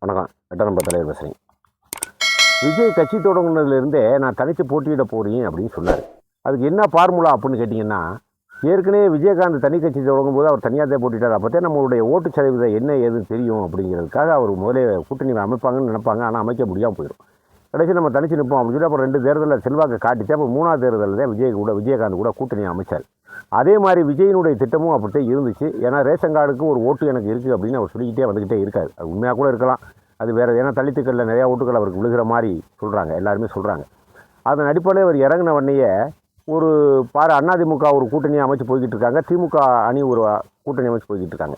வணக்கம். எட்டநம்ப தலைவர் பேசுகிறேன். விஜய் கட்சி தொடங்குனதுலேருந்தே நான் தனித்து போட்டியிட போகிறேன் அப்படின்னு சொன்னார். அதுக்கு என்ன ஃபார்முலா அப்படின்னு கேட்டிங்கன்னா, ஏற்கனவே விஜயகாந்த் தனி கட்சி தொடங்கும்போது அவர் தனியாக தான் போட்டிட்டார். அப்போத்தே நம்மளுடைய ஓட்டு சதவீதம் என்ன ஏதுன்னு தெரியும் அப்படிங்கிறதுக்காக அவர் முதலே கூட்டணி அமைப்பாங்கன்னு நினைப்பாங்க. ஆனால் அமைக்க முடியாமல் போயிடும். கடைசி நம்ம தனிச்சு நிற்போம் அப்படின்னு சொல்லி அப்புறம் 2 தேர்தலில் செல்வாக்கை காட்டிட்டு அப்போ 3ஆவது தேர்தலில் தான் விஜயகாந்த் கூட கூட்டணி அமைச்சார். அதே மாதிரி விஜயினுடைய திட்டமும் அப்படித்தான் இருந்துச்சு. ஏன்னா ரேஷன் கார்டுக்கு ஒரு ஓட்டு எனக்கு இருக்குது அப்படின்னு அவர் சொல்லிக்கிட்டே வந்துக்கிட்டே இருக்காது. அது உண்மையாக கூட இருக்கலாம், அது வேறு. ஏன்னா தலித்துக்களில் நிறையா ஓட்டுகள் அவருக்கு விழுகிற மாதிரி சொல்கிறாங்க, எல்லாருமே சொல்கிறாங்க. அதன் அடிப்படையில் அவர் இறங்கின உடனேயே ஒரு அதிமுக ஒரு கூட்டணியை அமைச்சு போய்கிட்டு இருக்காங்க, திமுக அணி ஒரு கூட்டணி அமைச்சு போய்கிட்டு இருக்காங்க.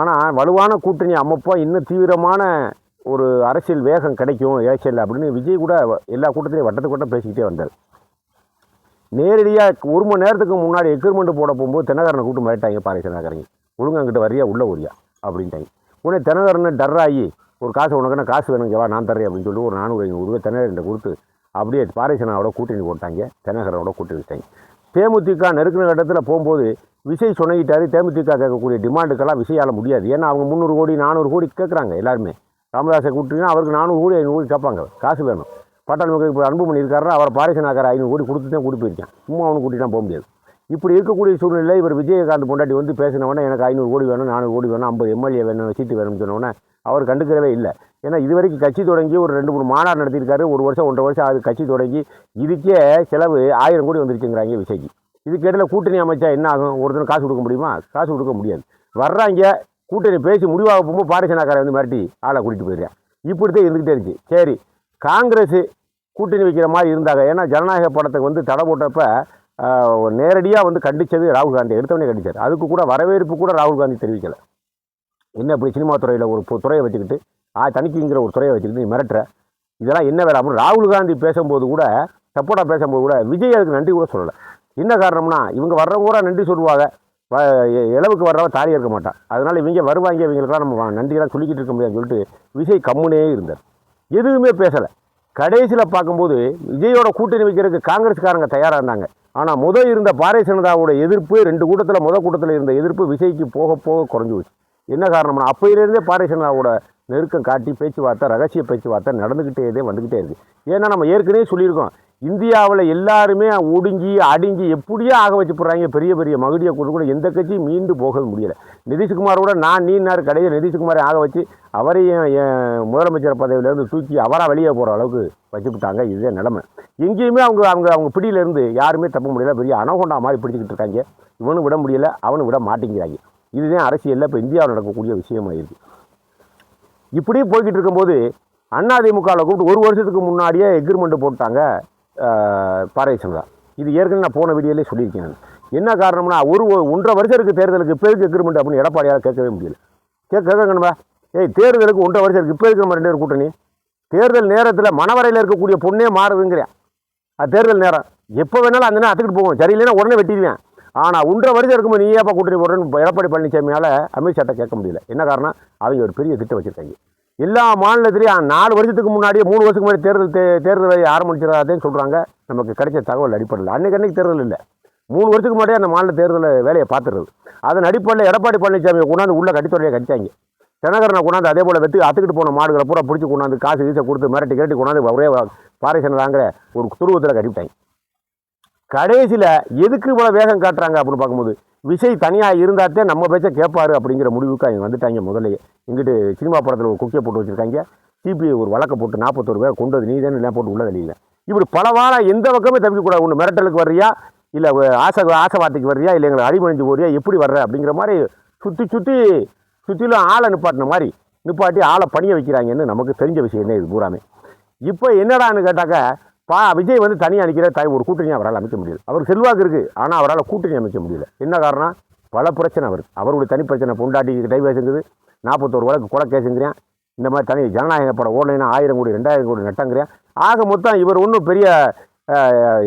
ஆனால் வலுவான கூட்டணி அமைப்போ இன்னும் தீவிரமான ஒரு அரசியல் வேகம் கிடைக்கும் ஏசியல் அப்படின்னு விஜய் கூட எல்லா கூட்டத்திலையும் வட்டத்துக்கு வட்டம் பேசிக்கிட்டே வந்தார். நேரடியாக 1 மணி நேரத்துக்கு முன்னாடி எக்ரிமெண்ட் போட போகும்போது தென்னகரனை கூப்பிட்டு மாட்டாங்க. பாரேசனாக்கிறீங்க ஒழுங்காங்கிட்ட வரியா உள்ள வரியா அப்படின்ட்டாங்க. உடனே தென்னகரனை டர்ராகி ஒரு காசு உனக்குன்னா காசு வேணுங்க வா நான் தர்றேன் அப்படின்னு சொல்லி ஒரு 400-500 ரூபாய் தென்னகரன் கொடுத்து அப்படியே பாரேசனாவோட கூட்டணி போட்டாங்க, தென்னகரனோட கூட்டணி வச்சாங்க. தேமுதிக நெருக்கின கட்டத்தில் போகும்போது விஜய் சொன்னிக்கிட்டாரு, தேமுதிக கேட்கக்கூடிய டிமாண்டுக்கெல்லாம் விஜயால் முடியாது. ஏன்னா அவங்க 300 கோடி 400 கோடி கேட்குறாங்க எல்லாருமே. ராமதாஸை கூப்பிட்டீங்கன்னா அவருக்கு 400 கோடி 500 கோடி கேட்பாங்க, காசு வேணும். பட்டாளி மக்கள் இப்போ அன்பு பண்ணியிருக்காருன்னா அவர் பாரேசனாக்கார 500 கோடி கொடுத்து தான் கூட்டி போயிருக்கேன். சும்மா அவனு கூட்டிலாம் போக முடியாது. இப்படி இருக்கக்கூடிய சூழ்நிலை இவர் விஜயகாந்த் பொண்டாட்டி வந்து பேசினவொடனே எனக்கு 500 கோடி வேணும், 400 கோடி வேணும், 50 எம்எல்ஏ வேணும், சீட்டு வேணும்னு சொன்னோடனே அவர் கண்டுக்கிறவே இல்லை. ஏன்னா இது வரைக்கும் கட்சி தொடங்கி ஒரு 2-3 மாநாடு நடத்தியிருக்காரு. 1 வருஷம் 1.5 வருஷம் அது கட்சி தொடங்கி இதுக்கே செலவு 1000 கோடி வந்துருச்சுங்கிறாங்க விஜய்க்கு. இதுக்கு இடையில கூட்டணி அமைச்சா என்ன ஆகும்? ஒருத்தர் காசு கொடுக்க முடியுமா? காசு கொடுக்க முடியாது. வர்றாங்க கூட்டணி பேசி முடிவாக போகும்போது பாரேசனாக்காரை வந்து மிரட்டி ஆளை கூட்டிகிட்டு போயிடுறேன். இப்படித்தான் இருந்துக்கிட்டே இருந்துச்சு. சரி, காங்கிரஸ் கூட்டணி வைக்கிற மாதிரி இருந்தாங்க. ஏன்னா ஜனநாயக படத்துக்கு வந்து தடை போட்டப்ப நேரடியாக வந்து கண்டித்தது ராகுல் காந்தி, எடுத்தவனே கண்டித்தார். அதுக்கு கூட வரவேற்பு கூட ராகுல் காந்தி தெரிவிக்கலை. என்ன இப்படி சினிமா துறையில் ஒரு துறையை வச்சுக்கிட்டு தணிக்கைங்கிற ஒரு துறையை வச்சுக்கிட்டு நீ மிரட்டுற, இதெல்லாம் என்ன வேலை அப்படின்னு ராகுல் காந்தி பேசும்போது கூட, சப்போர்ட்டாக பேசும்போது கூட விஜய் அதுக்கு நன்றி கூட சொல்லலை. என்ன காரணம்னா இவங்க வர்றவங்க கூட நன்றி சொல்லுவாங்க, இளவுக்கு வர்றவன் தாலி இருக்க மாட்டான். அதனால் இவங்க வருவாங்க, இவங்களுக்கெல்லாம் நம்ம நன்றியெல்லாம் சொல்லிக்கிட்டு இருக்க முடியாதுன்னு சொல்லிட்டு விஜய் கம்முனே இருந்தார், எதுவுமே பேசலை. கடைசியில் பார்க்கும்போது விஜயோட கூட்டணி வைக்கிறதுக்கு காங்கிரஸ்காரங்க தயாராக இருந்தாங்க. ஆனால் இருந்த பாரேசனதாவோட எதிர்ப்பு 2 கூட்டத்தில் கூட்டத்தில் இருந்த எதிர்ப்பு விஜய்க்கு போக போக குறைஞ்சி போச்சு. என்ன காரணம்னா அப்போயிலேருந்தே பாரேசனதாவோட நெருக்கம் காட்டி பேச்சுவார்த்தை, ரகசிய பேச்சுவார்த்தை நடந்துக்கிட்டே வந்துக்கிட்டே இருக்குது. ஏன்னா நம்ம ஏற்கனவே சொல்லியிருக்கோம், இந்தியாவில் எல்லாருமே ஒடுங்கி அடுங்கி எப்படியோ ஆக வச்சு போடுறாங்க. பெரிய பெரிய மகுடியை கூட எந்த கட்சியும் மீண்டு போக முடியலை. நிதிஷ்குமார் கூட நான் நீனார் கடையை நிதிஷ்குமாரை ஆக வச்சு அவரையும் முதலமைச்சர் பதவியிலேருந்து தூக்கி அவராக வெளியே போகிற அளவுக்கு வச்சுக்கிட்டாங்க. இதுதான் நிலைமை. எங்கேயுமே அவங்க பிடியிலேருந்து யாருமே தப்ப முடியல. பெரிய அனகொண்டா மாதிரி பிடிச்சிக்கிட்டு இருக்காங்க. இவனும் விட முடியலை, அவனும் விட மாட்டேங்கிறாங்க. இதுதான் அரசியலில் இப்போ இந்தியாவில் நடக்கக்கூடிய விஷயமாக இருக்குது. இப்படியே போய்கிட்டு இருக்கும்போது அதிமுகவில் கூப்பிட்டு 1 வருஷத்துக்கு முன்னாடியே எக்ரிமெண்ட் போட்டாங்க பாரேசன். இது ஏற்கனவே நான் போன வீடியோலேயே சொல்லியிருக்கேன். நான் என்ன காரணம்னா 1.5 வருஷம் இருக்குது தேர்தலுக்கு, இப்போ எதுக்கு எக்ரிமெண்ட் அப்படின்னு எடப்பாடியால் கேட்கவே முடியல. கேட்கணுமா? தேர்தலுக்கு 1.5 வருஷம் இருக்குது, இப்போ எதுக்கு நம்ம 2 பேர் கூட்டணி? தேர்தல் நேரத்தில் மணவரையில் இருக்கக்கூடிய பொண்ணே மாறுதுங்கிறேன். அது தேர்தல் நேரம் எப்போ வேணாலும் அந்த நேரம் அத்துக்கிட்டு போவோம், சரியில்லைன்னா உடனே வெட்டிடுவேன். ஆனால் 1.5 வருஷம் இருக்கும்போது நீ ஏப்பா கூட்டணி போடுறேன்னு எடப்பாடி பழனிசாமியால் அமித்ஷாட்ட கேட்க முடியல. என்ன காரணம்? அவங்க ஒரு பெரிய திட்டம் வச்சுருக்காங்க. எல்லா மாநிலத்திலையும் 4 வருஷத்துக்கு முன்னாடியே 3 வருஷத்துக்கு முன்னாடி தேர்தல் வரை ஆரம்பிச்சிடாதேன்னு சொல்கிறாங்க. நமக்கு கிடைச்ச தகவல் அடிப்படையில் அன்னைக்கு தேர்தல் இல்லை, 3 வருஷத்துக்கு முன்னாடியே அந்த மாநில தேர்தல் வேலையை பார்த்துருது. அதன் அடிப்படையில் எடப்பாடி பழனிசாமியை கொண்டாந்து உள்ள கட்டித்துறையை கட்டிச்சாங்க. தெனகரனை கொண்டாந்து அதே போல் அத்துக்கிட்டு போன மாடுகளை பூரா பிடிச்சி கொண்டாந்து காசு கீசை கொடுத்து மிரட்டி கொண்டாந்து ஒரே பாரேசனதாங்கிற ஒரு துருவத்தில் கட்டிவிட்டாங்க. கடைசியில் எதுக்கு இவ்வளோ வேகம் காட்டுறாங்க அப்படின்னு பார்க்கும்போது விஜய் தனியாக இருந்தாத்தே நம்ம பேச்ச கேட்பாரு அப்படிங்கிற முடிவுக்கு அவங்க வந்துட்டாங்க. முதல்லையே இங்கிட்டு சினிமா படத்தில் ஒரு குக்கியை போட்டு வச்சுருக்காங்க. சிபிஐ ஒரு வழக்கை போட்டு 41 பேர் கொண்டு வந்து நீ தான் இல்லை போட்டு உள்ளதில்லை. இப்படி பல வாரம் எந்த பக்கமே தப்பிக்கக்கூடாது. ஒன்று மிரட்டலுக்கு வர்றியா, இல்லை ஆசைவார்த்தைக்கு வர்றியா, இல்லை எங்களை அடிமணிஞ்சு போறியா, எப்படி வர்ற அப்படிங்கிற மாதிரி சுற்றிலும் ஆளை நிப்பாட்டி ஆளை பணிய வைக்கிறாங்கன்னு நமக்கு தெரிஞ்ச விஷயம் தான் இது பூராமே. இப்போ என்னடான்னு கேட்டாக்க விஜய் வந்து தனியாக நிற்கிற ஒரு கூட்டணி அவரால் அமைக்க முடியல. அவருக்கு செல்வாக்கு இருக்குது, ஆனால் அவரால் கூட்டணி அமைக்க முடியல. என்ன காரணம்? பல பிரச்சனை அவருக்கு. அவருடைய தனி பிரச்சனை, பொண்டாட்டி டைவர்ஸ் இருக்குது, 41 வழக்கு கொலை கேஸுங்கிறேன். இந்த மாதிரி தனி ஜனநாயக படம் ஓடலைன்னா 1000 கோடி 2000 கோடி நட்டங்கிறேன். ஆக மொத்தம் இவர் ஒன்றும் பெரிய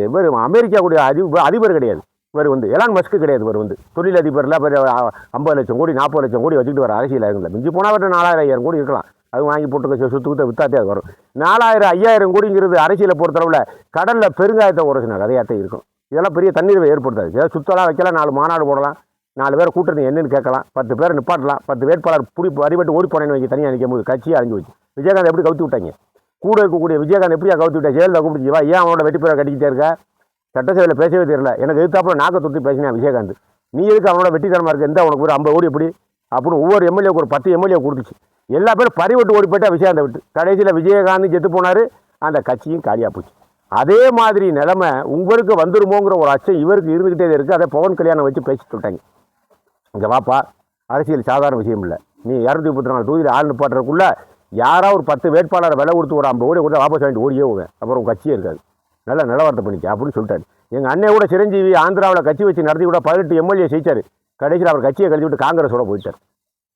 இவர் அமெரிக்கா கூடிய அதிபர் கிடையாது. இவர் வந்து எலான் மஸ்க்கு கிடையாது. இவர் வந்து தொழிலதிபரில் 50 லட்சம் கோடி 40 லட்சம் கோடி வச்சுக்கிட்டு வர அரசியல் ஆகுங்களா. மிஞ்சி போனால் 4000-5000 கோடி இருக்கலாம். அது வாங்கி போட்டு சுத்து வித்தாத்தே அது வரும். 4000-5000 கோடிங்கிறது அரசியலை பொறுத்தளவில் கடலில் பெருங்காயத்தை உரசின கதையாகத்தான் இருக்கும். இதெல்லாம் பெரிய தண்ணீரை ஏற்படுத்தாது. ஏதாவது சுத்தலாம் வைக்கலாம், 4 மாநாடு போடலாம், 4 பேரை கூட்டுறது என்னன்னு கேட்கலாம், 10 பேரை நிப்பாட்டலாம், 10 வேட்பாளர் அடிபட்டு ஓடி போனேன்னு வைக்க தனியாக நிற்கும் போது கட்சியை அழிஞ்சு வச்சு விஜயகாந்த் எப்படி கவுத்து விட்டாங்க? கூட இருக்கக்கூடிய விஜயகாந்த் எப்படியா கவுத்து விட்டா? ஜெயலலிதா கூப்பிட்டு வா, ஏன் அவனோட வெட்டி பேரை கட்டிக்கிட்டே இருக்க? சட்டசபையில் பேசவே தெரியல, எனக்கு எதிர்த்தாப்புல நாக்க தொட்டி பேசினேன் விஜயகாந்த், நீ எதுக்கு அவனோட வெட்டித்தனமாக இருக்கு, எந்த உனக்கு ஒரு 50 கோடி எப்படி அப்படின்னு ஒவ்வொரு எம்எல்ஏக்கு ஒரு 10 எம்எல்ஏ கொடுத்துச்சு. எல்லா பேரும் பறிவிட்டு ஓடி போயிட்டா விஜயகாந்தை விட்டு. கடைசியில் விஜயகாந்த் செத்து போனார், அந்த கட்சியும் காலியாக போச்சு. அதே மாதிரி நிலைமை உங்களுக்கு வந்துருமோங்கிற ஒரு அச்சம் இவருக்கு இருந்துக்கிட்டே இருக்குது. அதை பவன் கல்யாணம் வச்சு பேசிட்டு விட்டாங்க. இங்கே வாப்பா, அரசியல் சாதாரண விஷயம் இல்லை. நீ 234 தொகுதியில் ஆள் நிப்பாட்டுறதுக்குள்ள யாராவது ஒரு 10 வேட்பாளரை விலை கொடுத்து ஒரு 50 கோடி கூட வாபஸ் வாங்கிட்டு ஓடியே போவேன், அப்புறம் உங்கள் கட்சியே இருக்காது, நல்ல நிலவரத்தை பண்ணிக்க அப்படின்னு சொல்லிட்டாரு. எங்கள் அண்ணன் கூட சிரஞ்சீவி ஆந்திராவில் கட்சி வச்சு நடத்தி கூட 18 எம்எல்ஏ ஜெயிச்சார். கடைசியில் அவர் கட்சியை கழிச்சு விட்டு காங்கிரஸோட போயிட்டார்.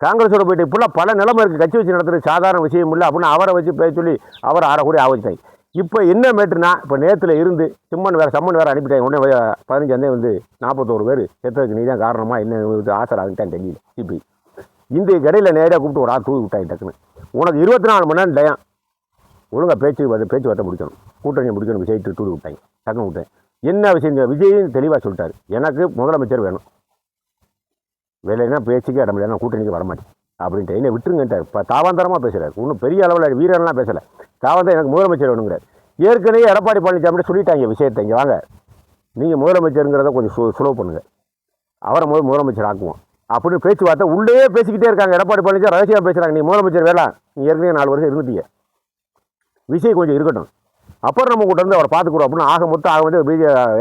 காங்கிரஸோட போயிட்டு இப்போலாம் பல நிலைமை இருக்குது. கட்சி வச்சு நடத்துறது சாதாரண விஷயம் இல்லை அப்படின்னு அவரை வச்சு பேச சொல்லி அவரை 6 கோடி ஆவச்சிட்டாங்க. இப்போ என்ன மேட்டுனா, இப்போ நேற்றுல இருந்து சம்மன் வேறு அனுப்பிட்டாங்க. உடனே 15 வந்து 41 பேர் செத்ததுக்கு நீ தான் காரணமாக என்ன ஆசராகிட்டான்னு தெரியல. இப்போ இந்த கடையில் நேராக கூப்பிட்டு ஒரு தூவி விட்டாங்க. டக்குன்னு உனக்கு 24 மணி நேரம் டயம், ஒழுங்காக பேச்சுவார்த்தை முடிக்கணும், கூட்டணியை முடிக்கணும், விஜய்ட்டு தூவி விட்டாங்க. டக்குன்னு விட்டேன். என்ன விஷயம்? விஜயும் தெளிவாக சொல்லிட்டாரு, எனக்கு முதலமைச்சர் வேணும், வேலைன்னா பேச்சுக்கே இடம் இல்லை, நான் கூட்டணிக்கு வரமாட்டேன் அப்படின்ட்டு என்ன விட்டுருங்கன்ட்டார். இப்போ தாவாந்தரமாக பேசுகிறார், ஒன்றும் பெரிய அளவில் வீரன்லாம் பேசலை. தாவாந்தரம் எனக்கு முதலமைச்சர் வேணுங்கிறார். ஏற்கனவே எடப்பாடி பழனிசாமி சொல்லிட்டாங்க விஷயத்தை, இங்கே வாங்க நீங்கள் முதலமைச்சருங்கிறத கொஞ்சம் சுலோ பண்ணுங்கள், அவரை முதலமைச்சர் ஆக்குவோம் அப்படின்னு பேச்சுவார்த்தை உள்ளே பேசிக்கிட்டே இருக்காங்க. எடப்பாடி பழனிசாமி ரகசியமாக பேசுகிறாங்க, நீ முதலமைச்சர் வேலாம், நீ ஏற்கனவே 4 வருஷம் இருந்துட்டீங்க, விஷயம் கொஞ்சம் இருக்கட்டும், அப்புறம் நம்ம கூட இருந்து அவரை பார்த்துக்குறோம் அப்படின்னு ஆக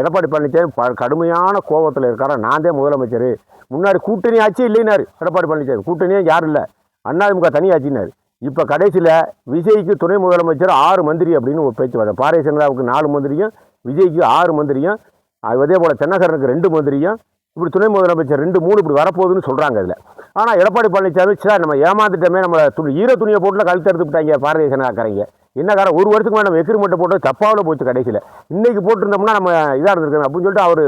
எடப்பாடி பழனிசாமி கடுமையான கோபத்தில் இருக்காரா. நான் தான் முதலமைச்சர், முன்னாடி கூட்டணி ஆட்சி இல்லைனாரு எடப்பாடி பழனிசாமி, கூட்டணியே யாரும் இல்லை, அதிமுக தனி ஆட்சினாரு. இப்போ கடைசியில் விஜய்க்கு துணை முதலமைச்சர் 6 மந்திரி அப்படின்னு ஒரு பேச்சு வர. பாரதிய ஜனதாவுக்கு 4 மந்திரியும், விஜய்க்கு 6 மந்திரியும், அதே போல் தென்னகரனுக்கு 2 மந்திரியும், இப்படி துணை முதலமைச்சர் 2, 3 இப்படி வரப்போகுதுன்னு சொல்கிறாங்க அதில். ஆனால் எடப்பாடி பழனிசாமி சார் நம்ம ஏமாந்துட்டோமே, நம்ம ஈர துணியை போட்டுல கழுத்து எடுத்து விட்டாங்க பாரதிய ஜனதாக்காரங்க, என்ன காரணம் 1 வருஷத்துக்கு மேலே நம்ம எக்ரிமெண்ட்டை போட்டு தப்பாவில் போச்சு. கடைசியில் இன்றைக்கி போட்டிருந்தோம்னா நம்ம இதாக இருந்திருக்கோம் அப்படின்னு சொல்லிட்டு அவர்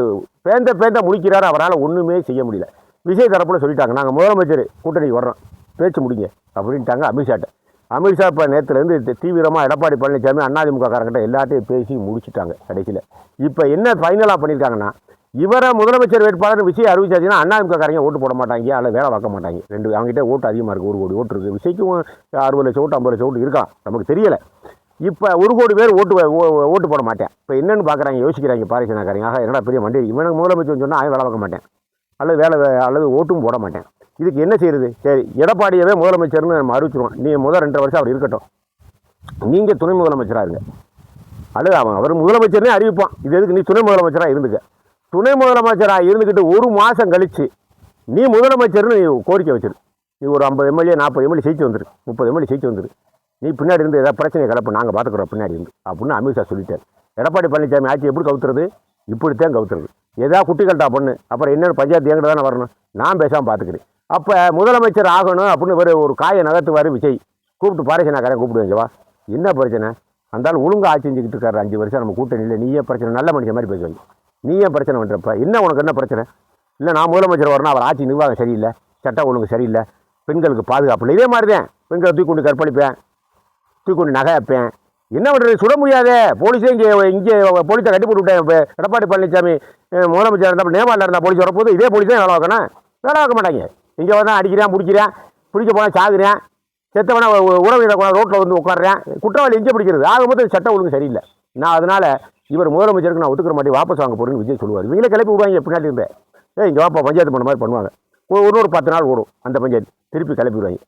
பேந்த முடிக்கிறாரு. அவரால் ஒன்றுமே செய்ய முடியல. விஜய் தரப்பில் சொல்லிட்டாங்க, நாங்கள் முதலமைச்சர் கூட்டணிக்கு வர்றோம், பேச்சு முடிங்க அப்படின்ட்டாங்க அமித்ஷாட்ட. அமித்ஷா இப்போ நேற்றுலேருந்து தீவிரமாக எடப்பாடி பழனிசாமி அதிமுக காரங்கிட்ட எல்லாத்தையும் பேசி முடிச்சுட்டாங்க. கடைசியில் இப்போ என்ன ஃபைனலாக பண்ணியிருக்காங்கன்னா, இவரை முதலமைச்சர் வேட்பாளர் விஜய் அறிவிச்சாச்சுன்னா அதிமுக காரங்க ஓட்டு போட மாட்டாங்க, அதில் வேலை பார்க்க மாட்டாங்க. அவங்ககிட்ட ஓட்டு அதிகமாக இருக்குது, 1 கோடி ஓட்டு இருக்குது. விஜய்க்கும் 60 லட்சம் ஓட்டு 50 லட்சம் ஓட்டு இருக்கலாம், நமக்கு தெரியலை. இப்போ 1 கோடி பேர் ஓட்டு போட மாட்டேன். இப்போ என்னென்னு பார்க்குறாங்க, யோசிக்கிறாங்க பாரதிய ஜனதாக்காரங்க. ஆக என்னடா பெரிய மண்டி, இவனுக்கு முதலமைச்சர் சொன்னால் அவன் வேலை பார்க்க மாட்டேன், அல்லது ஓட்டும் போட மாட்டேன். இதுக்கு என்ன செய்யுது? சரி, எடப்பாடியவே முதலமைச்சர்னு நம்ம அறிவிச்சிருவோம், நீங்கள் 2 வருஷம் அவர் இருக்கட்டும், நீங்கள் துணை முதலமைச்சராக இருங்க, அல்லது அவர் முதலமைச்சர்னே அறிவிப்பான். இது எதுக்கு நீ துணை முதலமைச்சராக இருந்துக்க, துணை முதலமைச்சராக இருந்துக்கிட்டு 1 மாதம் கழித்து நீ முதலமைச்சர்னு நீ கோரிக்கை வச்சிரு. நீ ஒரு 50 எம்எல்ஏ 40 எம்எல்ஏ ஜெயிச்சு வந்துரு, 30 எம்எல்ஏ ஜெயிச்சு வந்துரு, நீ பின்னாடி இருந்து ஏதாவது பிரச்சனை கிளப்பு, நாங்கள் பார்த்துக்குறோம் பின்னாடி இருந்து அப்படின்னு அமித்ஷா சொல்லிட்டார். எடப்பாடி பழனிசாமி ஆட்சி எப்படி கவுத்துறது? இப்படித்தான் கவுத்துறது. ஏதாவது குட்டிகள்டா பொண்ணு, அப்புறம் என்னென்னு பஞ்சாயத்து எங்கிட்ட தானே வரணும், நான் பேசாமல் பார்த்துக்கிறேன். அப்போ முதலமைச்சர் ஆகணும் அப்படின்னு ஒரு காயை நகர்த்துவார் விஜய். கூப்பிட்டு பாரேசனாக்காரன் கூப்பிடுவேங்கவா, என்ன பிரச்சனை? அந்தாலும் ஒழுங்காக ஆட்சி செஞ்சுக்கிட்டு இருக்காரு 5 வருஷம் நம்ம கூட்டணியில், நீயே பிரச்சனை, நல்ல மனுஷன் மாதிரி பேசுவாங்க, நீயே பிரச்சனை பண்ணுறப்ப என்ன உனக்கு என்ன பிரச்சனை? இல்லை நான் முதலமைச்சர் வரணும், அவர் ஆட்சி நிர்வாகம் சரியில்லை, சட்ட ஒழுங்கு சரியில்லை, பெண்களுக்கு பாதுகாப்பு இல்லை, இதே மாதிரி தான் பெண்களை தூக்கொண்டு கற்பழிப்பேன், தூக்கொண்டு நகை வைப்பேன், என்ன பண்ணுறது? சுட முடியாதே, போலீஸே இங்கே போலீஸை கட்டி போட்டு விட்டேன். இப்போ எடப்பாடி பழனிசாமி முதலமைச்சர் இருந்தால் நேபாளில் இருந்தால் போலீஸ் வரப்போது இதே போலீஸ் தான் வேலை வைக்கணும், வேலை வைக்க மாட்டாங்க. இங்கே வந்து அடிக்கிறேன், பிடிக்க போனால் சாகுறேன், செத்தவனா உறவினர் ரோட்டில் வந்து உட்காடுறேன், குற்றவாளி இங்கே பிடிக்கிறது. ஆகும்போது சட்டம் ஒழுங்கு சரியில்லை. நான் அதனால் இவர் முதலமைச்சருக்கு நான் ஒத்துக்கிற மாட்டேன், வாபஸ் வாங்க போகிறேன்னு விஜய் சொல்லுவார். இவங்களே கிளப்பி விடுவாங்க பின்னாடி இருந்தேன், இங்கே வாப்பா பஞ்சாயத்து பண்ண மாதிரி பண்ணுவாங்க. ஒரு 10 நாள் ஓடும் அந்த பஞ்சாயத்து, திருப்பி கிளப்பி விடுவாங்க.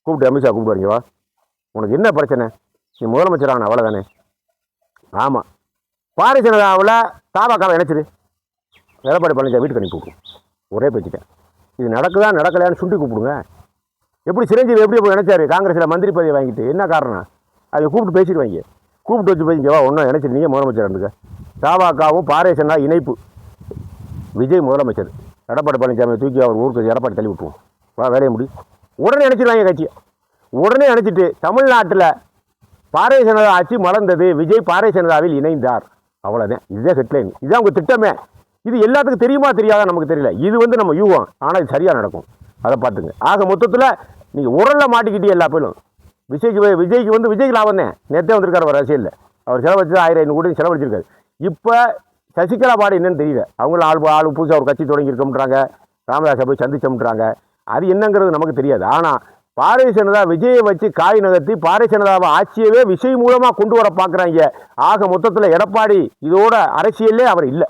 கூப்பிட்டு அமித்ஷா கூப்பிடுவாங்க, வா உனக்கு என்ன பிரச்சனை, நீ முதலமைச்சர் ஆகணும் அவ்வளோதானே? ஆமாம், பாரதிய ஜனதாவில் தாபாக்காவை இணைச்சிரு, எடப்பாடி பழனிசாமி வீட்டுக்கு அனுப்பி கூப்பிடும். ஒரே பேச்சுட்டேன், இது நடக்குதா நடக்கலையான்னு சுண்டி கூப்பிடுங்க. எப்படி சிரஞ்சீவி எப்படி போய் நினைச்சாரு காங்கிரஸில் மந்திரி பதவி வாங்கிட்டு, என்ன காரணம்? அதை கூப்பிட்டு பேசிடுவாங்க, கூப்பிட்டு வச்சு பேசிங்கவா ஒன்றும் நினைச்சி நீங்கள் முதலமைச்சர் இருந்துக்க. தாபாக்காவும் பாரதிய ஜனதா இணைப்பு, விஜய் முதலமைச்சர், எடப்பாடி பழனிசாமி தூக்கி அவர் ஊருக்கு எடப்பாடி தள்ளி விட்டுருவோம், வா வேலையை முடி. உடனே நினச்சிடுவாங்க கட்சியை, உடனே நினச்சிட்டு தமிழ்நாட்டில் பாரதிய ஜனதா ஆட்சி மலர்ந்தது, விஜய் பாரதிய ஜனதாவில் இணைந்தார், அவ்வளோதான். இதுதான் ஹெட்லைன், இதுதான் அவங்க திட்டமே. இது எல்லாத்துக்கும் தெரியுமா தெரியாதா நமக்கு தெரியல, இது வந்து நம்ம யூகம், ஆனால் இது சரியாக நடக்கும், அதை பார்த்துங்க. ஆக மொத்தத்தில் நீங்கள் உரலில் மாட்டிக்கிட்டே எல்லா பேரும் விஜய்க்கு வந்து விஜய்க்கு லாபம் தான். நேற்றே வந்திருக்காரு அவர் அரசியலில், அவர் செலவழிச்சு 1000-500 கோடி செலவழிச்சிருக்காரு. இப்போ சசிகலா பாடு என்னன்னு தெரியல, அவங்களும் ஆள் புதுசாக ஒரு கட்சி தொடங்கியிருக்கோம்ன்றாங்க, ராமதாஸை போய் சந்திச்சோம்ன்றாங்க. அது என்னங்கிறது நமக்கு தெரியாது. ஆனால் பாரதிய ஜனதா விஜயை வச்சு காய் நகர்த்தி பாரதிய ஜனதாவை ஆட்சியவே விஜய் மூலமாக கொண்டு வர பார்க்குறாங்க. ஆக மொத்தத்தில் எடப்பாடி இதோட அரசியலே அவர் இல்லை.